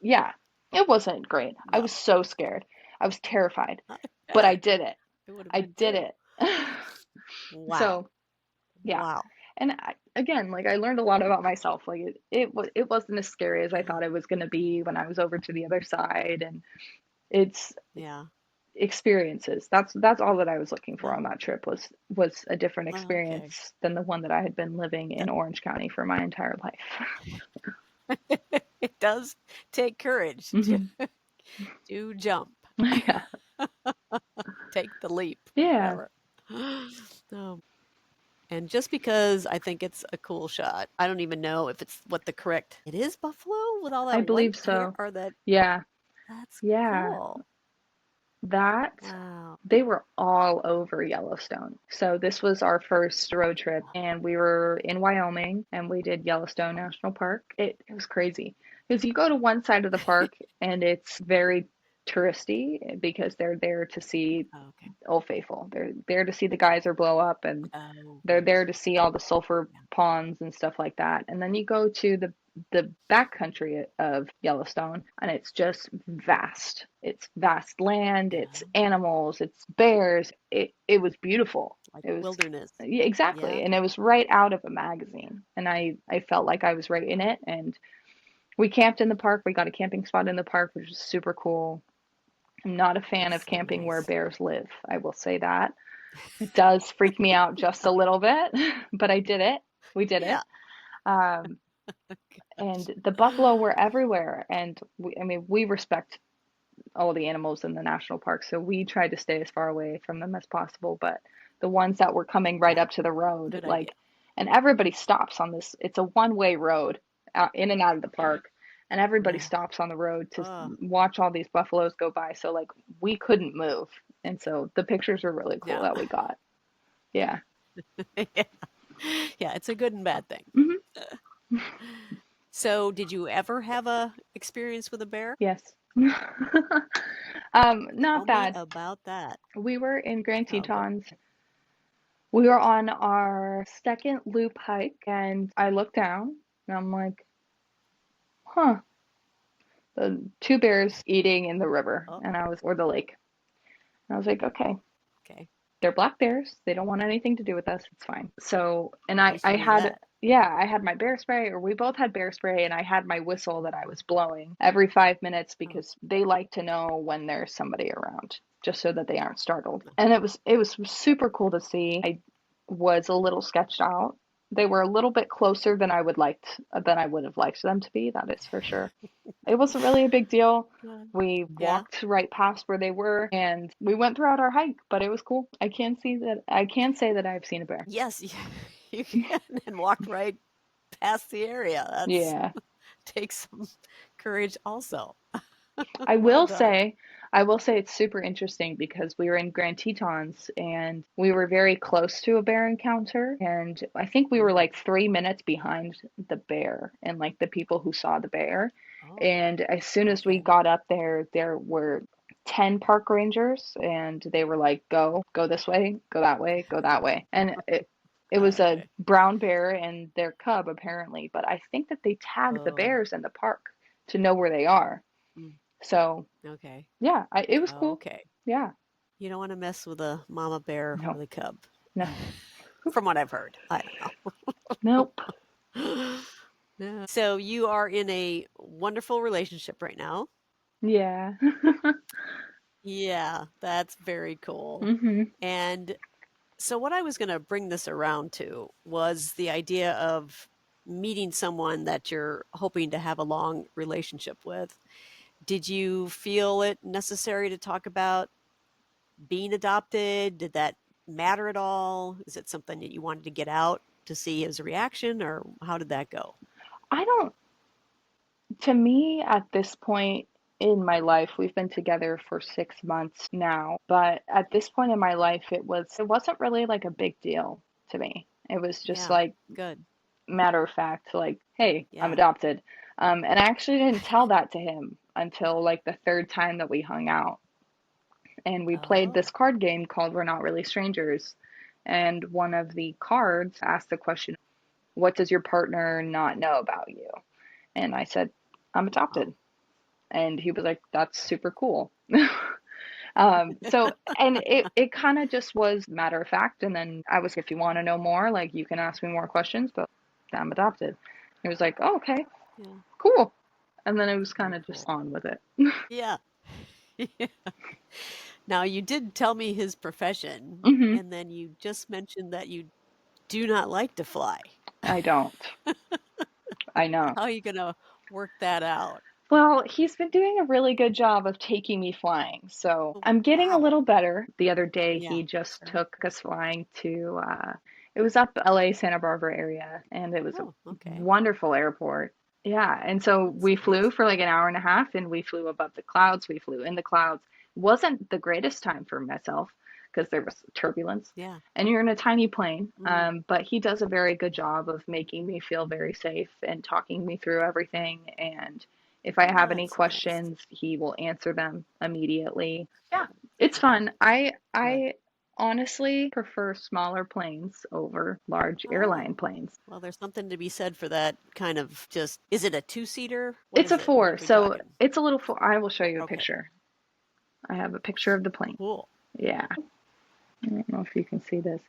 S2: Yeah, it wasn't great. I
S1: No.
S2: was so scared. I was terrified,
S1: I
S2: but I
S1: bet.
S2: did it.
S1: It would have
S2: I
S1: been
S2: did
S1: too.
S2: it.
S1: Wow.
S2: So, yeah.
S1: Wow.
S2: And again, like I learned a lot about myself. Like it wasn't as scary as I
S1: Yeah.
S2: thought it was going to be when I was over to the other side. And it's
S1: Yeah.
S2: experiences. That's all that I was looking for
S1: Yeah.
S2: on that trip was a different
S1: Oh, okay.
S2: experience than the one that I had been living in
S1: That
S2: Orange County for my entire life.
S1: it does take courage
S2: Hmm.
S1: to jump,
S2: Yeah.
S1: take the leap,
S2: Yeah.
S1: whatever. Oh, and just because I think it's a cool shot, I don't even know if it's what the correct. It is buffalo with all
S2: I
S1: that
S2: believe
S1: white hair,
S2: so.
S1: or that.
S2: Yeah.
S1: That's
S2: Yeah.
S1: cool.
S2: That
S1: Wow.
S2: they were all over Yellowstone. So this was our first road trip and we were in Wyoming and we did Yellowstone National Park. It was crazy because you go to one side of the park and it's very touristy because they're there to see
S1: Okay.
S2: Old Faithful. They're there to see the geyser blow up and
S1: Oh,
S2: they're
S1: right.
S2: there to see all the sulfur
S1: Yeah.
S2: ponds and stuff like that. And then you go to the backcountry of Yellowstone and it's just vast. It's vast land, it's
S1: Yeah.
S2: animals, it's bears. It was beautiful.
S1: like
S2: It was
S1: wilderness.
S2: yeah, exactly.
S1: Yeah.
S2: And it was right out of a magazine. And I felt like I was right in it. And we camped in the park. We got a camping spot in the park, which was super cool. I'm not a fan
S1: That's
S2: of
S1: so
S2: camping where
S1: nice.
S2: bears live. I will say that. It does freak me out just a little bit, but I did it. We did it.
S1: Yeah.
S2: Um,
S1: Gosh.
S2: and the buffalo were everywhere. And I mean, we respect all the animals in the national park, so we tried to stay as far away from them as possible. But the ones that were coming right
S1: Yeah.
S2: up to the road,
S1: Good idea.
S2: like, and everybody stops on this. It's a one-way road out, in and out of the park, and everybody
S1: Yeah.
S2: stops on the road to
S1: Oh,
S2: watch all these buffaloes go by. So like we couldn't move, and so the pictures were really cool
S1: yeah.
S2: that we got. Yeah.
S1: Yeah. Yeah, it's a good and bad thing.
S2: Hmm.
S1: Uh, So, did you ever have a experience with a bear?
S2: Yes.
S1: Tell
S2: Not
S1: me
S2: bad.
S1: about that.
S2: We were in Grand
S1: Oh, good.
S2: Tetons. We were on our second loop hike, and I looked down, and I'm like, huh, the two bears eating in the river,
S1: Oh,
S2: and or the lake. And I was like, okay,
S1: okay.
S2: they're black bears. They don't want anything to do with us. It's fine. So, and
S1: At least you
S2: I
S1: knew
S2: had,
S1: that.
S2: yeah, I had my bear spray, or we both had bear spray, and I had my whistle that I was blowing every 5 minutes
S1: Oh,
S2: because they like to know when there's somebody around, just so that they aren't startled. And it was super cool to see. I was a little sketched out. They were a little bit closer than I would have liked them to be, that is for sure. It wasn't really a big deal.
S1: good.
S2: We
S1: Yeah.
S2: walked right past where they were and we went throughout our hike, but it was cool. I can say that I've seen a bear.
S1: Yes, you can, and walked right past the area. That's
S2: Yeah.
S1: takes some courage also.
S2: I
S1: Well
S2: will
S1: done.
S2: say, I will say it's super interesting because we were in Grand Tetons and we were very close to a bear encounter. And I think we were
S1: Mm.
S2: like 3 minutes behind the bear and like the people who saw the bear.
S1: Oh,
S2: And as soon as we
S1: okay.
S2: got up there, there were 10 park rangers and they were like, go this way, go that way, go that way. And it was a
S1: Okay.
S2: brown bear and their cub apparently, but I think that they tag the
S1: Oh,
S2: bears in the park to know where they are.
S1: mm,
S2: So
S1: okay.
S2: yeah, it was cool.
S1: Okay.
S2: Yeah.
S1: You don't want to mess with a mama bear
S2: No,
S1: with a cub,
S2: no,
S1: from what I've heard. I don't
S2: nope.
S1: know. No. So you are in a wonderful relationship right now.
S2: Yeah.
S1: Yeah, that's very cool.
S2: Hmm.
S1: And so, what I was going to bring this around to was the idea of meeting someone that you're hoping to have a long relationship with. Did you feel it necessary to talk about being adopted? Did that matter at all? Is it something that you wanted to get out to see his reaction, or how did that go?
S2: I don't, to me, at this point in my life, we've been together for 6 months now, but at this point in my life, it wasn't really like a big deal to me. It was just
S1: Yeah,
S2: like
S1: good.
S2: matter of fact, like, hey, I'm
S1: Yeah.
S2: adopted. And I actually didn't tell that to him until like the third time that we hung out. And we played
S1: Oh,
S2: this card game called We're Not Really Strangers. And one of the cards asked the question, what does your partner not know about you? And I said, I'm
S1: oh.
S2: adopted. And he was like, that's super cool. So, and it kind of just was matter of fact. And then I was, if you want to know more, like you can ask me more questions, but I'm adopted. He was like, oh, okay,
S1: Yeah,
S2: cool. And then it was kind
S1: very
S2: of just
S1: cool.
S2: on with it.
S1: Yeah. Yeah. Now, you did tell me his profession,
S2: Hmm.
S1: and then you just mentioned that you do not like to fly.
S2: I don't. I know.
S1: How are you going to work that out?
S2: Well, he's been doing a really good job of taking me flying. So
S1: Oh,
S2: I'm getting a
S1: wow.
S2: little better. The other day,
S1: Yeah,
S2: he just
S1: sure.
S2: took us flying to, it was up LA, Santa Barbara area, and it was a
S1: Oh, okay.
S2: wonderful airport. Yeah. And so
S1: That's
S2: we flew
S1: nice.
S2: for like an hour and a half and we flew above the clouds. We flew in the clouds. Wasn't the greatest time for myself because there was turbulence
S1: Yeah.
S2: and you're in a tiny plane.
S1: Mm,
S2: But he does a very good job of making me feel very safe and talking me through everything. And if I have any
S1: that's nice.
S2: questions, he will answer them immediately. Yeah, it's fun. I
S1: Good.
S2: I honestly prefer smaller planes over large
S1: Oh,
S2: airline planes.
S1: well, there's something to be said for that kind of just, is it a two-seater? What
S2: It's a
S1: is it? What are
S2: four,
S1: we
S2: so
S1: talking?
S2: it's a little four. I will show you a
S1: Okay,
S2: picture. I have a picture of the plane.
S1: cool.
S2: Yeah. I don't know if you can see this,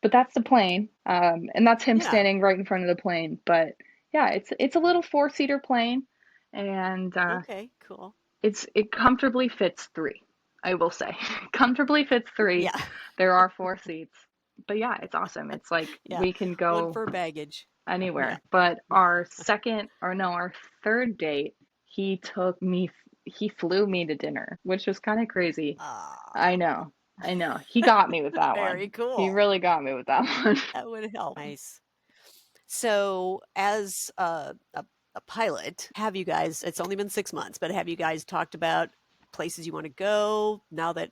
S2: but that's the plane. And that's him
S1: Yeah.
S2: standing right in front of the plane. But yeah, it's a little four-seater plane, and
S1: Okay, cool.
S2: it comfortably fits three. I will say, comfortably fits three.
S1: Yeah.
S2: There are four seats, but yeah, it's awesome. It's like
S1: Yeah.
S2: we can
S1: One
S2: go
S1: for baggage. Yeah.
S2: anywhere. But our second, or no, our third date, he took me, he flew me to dinner, which was kind of crazy.
S1: Ah,
S2: I know, I know. He got me with that
S1: very
S2: one. He
S1: cool.
S2: really got me with that one.
S1: That would help. Nice. So, as a pilot, have you guys, it's only been 6 months, but have you guys talked about places you want to go now that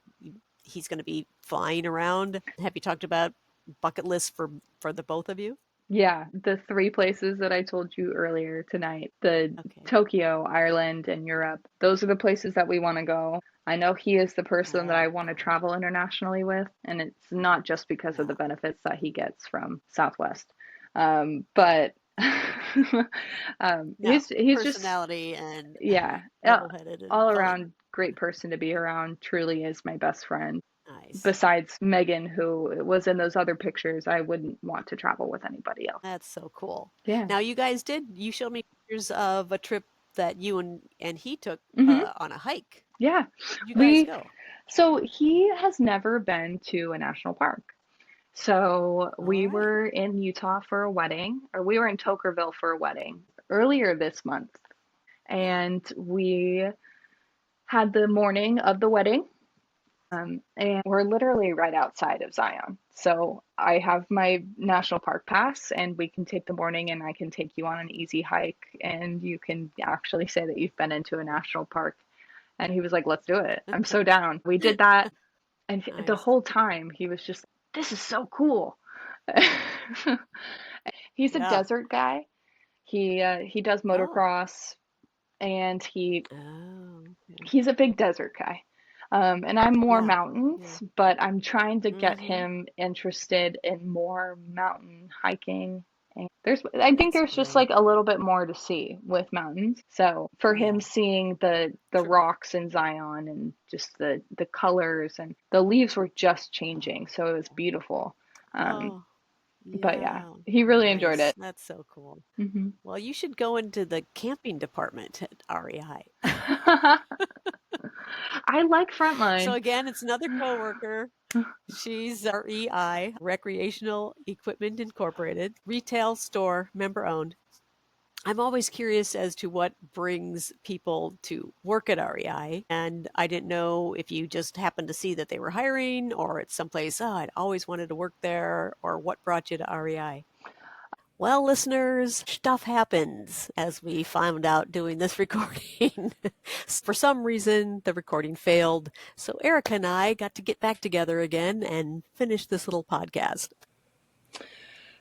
S1: he's going to be flying around? Have you talked about bucket lists for the both of you?
S2: Yeah, the three places that I told you earlier tonight, the
S1: Okay.
S2: Tokyo, Ireland, and Europe, those are the places that we want to go. I know he is the person that I
S1: Oh,
S2: want to
S1: cool.
S2: travel internationally with, and it's not just because of the
S1: Yeah.
S2: benefits that he gets from Southwest. But
S1: No,
S2: he's just,
S1: personality and
S2: yeah,
S1: level-headed and
S2: all
S1: fun.
S2: around great person to be around, truly is my best friend.
S1: Nice.
S2: Besides Megan, who was in those other pictures, I wouldn't want to travel with anybody else.
S1: That's so cool.
S2: Yeah.
S1: Now you showed me pictures of a trip that you and he took
S2: Hmm.
S1: on a hike.
S2: Yeah.
S1: Where'd you guys
S2: We,
S1: go?
S2: so he has never been to a national park. So
S1: All
S2: we
S1: right.
S2: were in Utah for a wedding, or we were in Tokerville for a wedding earlier this month.
S1: Yeah.
S2: And we had the morning of the wedding. And we're literally right outside of Zion. So I have my national park pass, and we can take the morning, and I can take you on an easy hike, and you can actually say that you've been into a national park. And he was like, let's do it. I'm so down. We did that. And the
S1: Nice.
S2: whole time he was just, this is so cool. He's a
S1: Yeah.
S2: desert guy. He does
S1: Oh.
S2: motocross, and
S1: Oh, okay.
S2: he's a big desert guy. And I'm more
S1: Yeah. Yeah.
S2: mountains, but I'm trying to get
S1: Mm-hmm.
S2: him interested in more mountain hiking. And I think
S1: That's
S2: there's just like
S1: great.
S2: a little bit more to see with mountains. So for him
S1: Yeah.
S2: seeing the
S1: True.
S2: rocks in Zion, and just the colors, and the leaves were just changing,
S1: Oh,
S2: so it was beautiful. Um,
S1: oh,
S2: but yeah,
S1: yeah.
S2: he really enjoyed
S1: Nice.
S2: it.
S1: That's so cool.
S2: Hmm.
S1: Well, you should go into the camping department at REI.
S2: I like
S1: So
S2: Frontline.
S1: again, it's another coworker. She's REI, Recreational Equipment Incorporated, retail store, member owned. I'm always curious as to what brings people to work at REI. And I didn't know if you just happened to see that they were hiring or it's someplace, oh, I'd always wanted to work there, or what brought you to REI. Well, listeners, stuff happens as we found out doing this recording. For some reason, the recording failed. So Erica and I got to get back together again and finish this little podcast.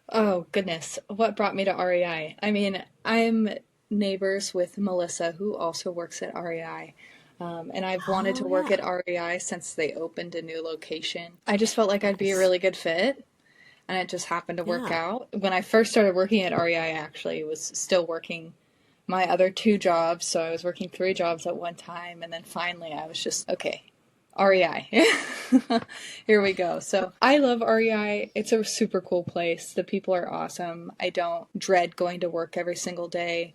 S3: Oh, goodness. What brought me to REI? I mean, I'm neighbors with Melissa, who also works at REI. And I've wanted
S1: Oh,
S3: to work
S1: yeah.
S3: at REI since they opened a new location. I just felt like I'd be a
S1: Nice.
S3: really good fit, and it just happened to work
S1: Yeah.
S3: out. When I first started working at REI, I actually was still working my other two jobs, so I was working three jobs at one time, and then finally I was just, okay, REI. Here we go. So I love REI. It's a super cool place. The people are awesome. I don't dread going to work every single day.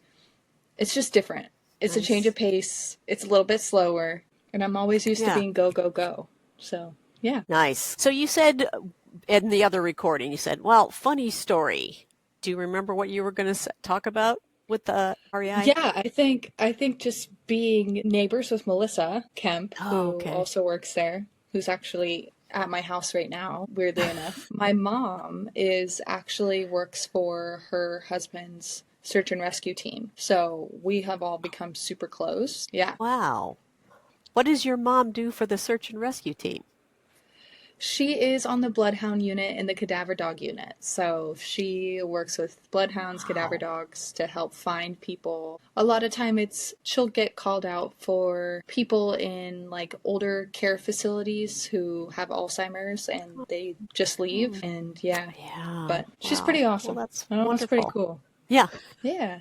S3: It's just different. It's a change
S1: Nice.
S3: of pace. It's a little bit slower. And I'm always used to
S1: Yeah.
S3: being go, go, go. So, yeah.
S1: Nice. So you said in the other recording, you said, well, funny story. Do you remember what you were going to talk about with the REI?
S3: Yeah, I think just being neighbors with Melissa Kemp,
S1: Oh,
S3: who
S1: okay.
S3: also works there, who's actually at my house right now, weirdly enough. My mom is actually works for her husband's search and rescue team. So we have all become super close. Yeah.
S1: Wow. What does your mom do for the search and rescue team?
S3: She is on the bloodhound unit and the cadaver dog unit. So she works with bloodhounds, cadaver
S1: Wow.
S3: dogs to help find people. A lot of time she'll get called out for people in like older care facilities who have Alzheimer's and they just leave.
S1: Hmm.
S3: And yeah,
S1: Yeah.
S3: but she's
S1: Wow.
S3: pretty
S1: Well,
S3: awesome.
S1: that's
S3: Oh, it's pretty
S1: wonderful.
S3: cool.
S1: Yeah.
S3: Yeah.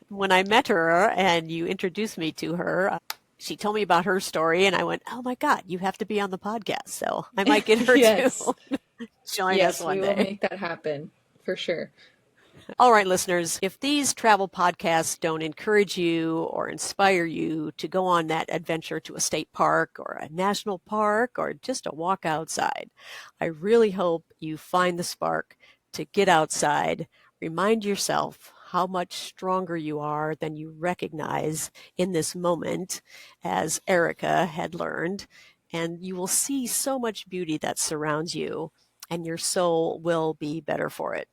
S1: When I met her and you introduced me to her, she told me about her story, and I went, oh my God, you have to be on the podcast. So I might get her
S3: Yes.
S1: to join us
S3: Yes,
S1: one
S3: we will
S1: day.
S3: make that happen for sure.
S1: All right, listeners, if these travel podcasts don't encourage you or inspire you to go on that adventure to a state park or a national park or just a walk outside, I really hope you find the spark to get outside. Remind yourself how much stronger you are than you recognize in this moment, as Erika had learned, and you will see so much beauty that surrounds you, and your soul will be better for it.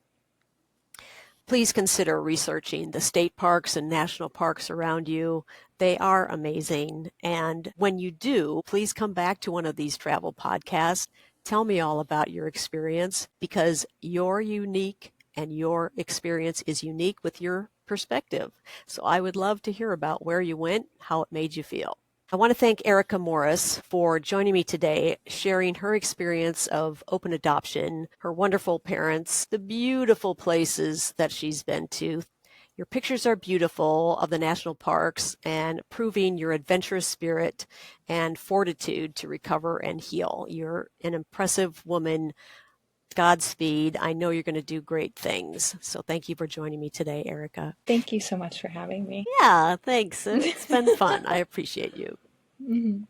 S1: Please consider researching the state parks and national parks around you. They are amazing. And when you do, please come back to one of these travel podcasts. Tell me all about your experience, because you're unique and your experience is unique with your perspective. So I would love to hear about where you went, how it made you feel. I want to thank Erika Morris for joining me today, sharing her experience of open adoption, her wonderful parents, the beautiful places that she's been to. Your pictures are beautiful of the national parks and proving your adventurous spirit and fortitude to recover and heal. You're an impressive woman. Godspeed. I know you're going to do great things. So thank you for joining me today, Erika.
S3: Thank you so much for having me.
S1: Yeah, thanks. It's been fun. I appreciate you.
S3: Mm-hmm.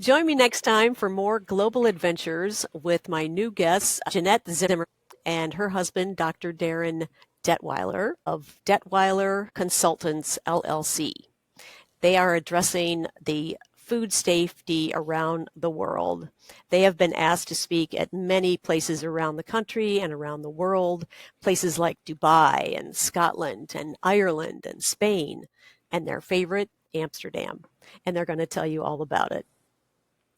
S1: Join me next time for more global adventures with my new guests, Jeanette Zimmer and her husband, Dr. Darren Detweiler of Detweiler Consultants, LLC. They are addressing the food safety around the world. They have been asked to speak at many places around the country and around the world, places like Dubai and Scotland and Ireland and Spain, and their favorite, Amsterdam. And they're going to tell you all about it.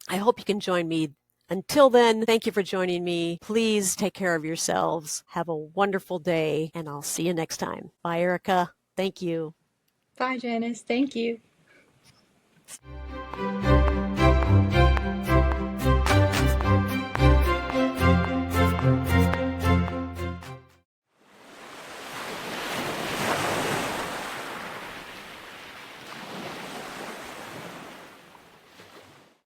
S1: I hope you can join me. Until then, thank you for joining me. Please take care of yourselves. Have a wonderful day, and I'll see you next time. Bye, Erika. Thank you.
S3: Bye, Janice. Thank you.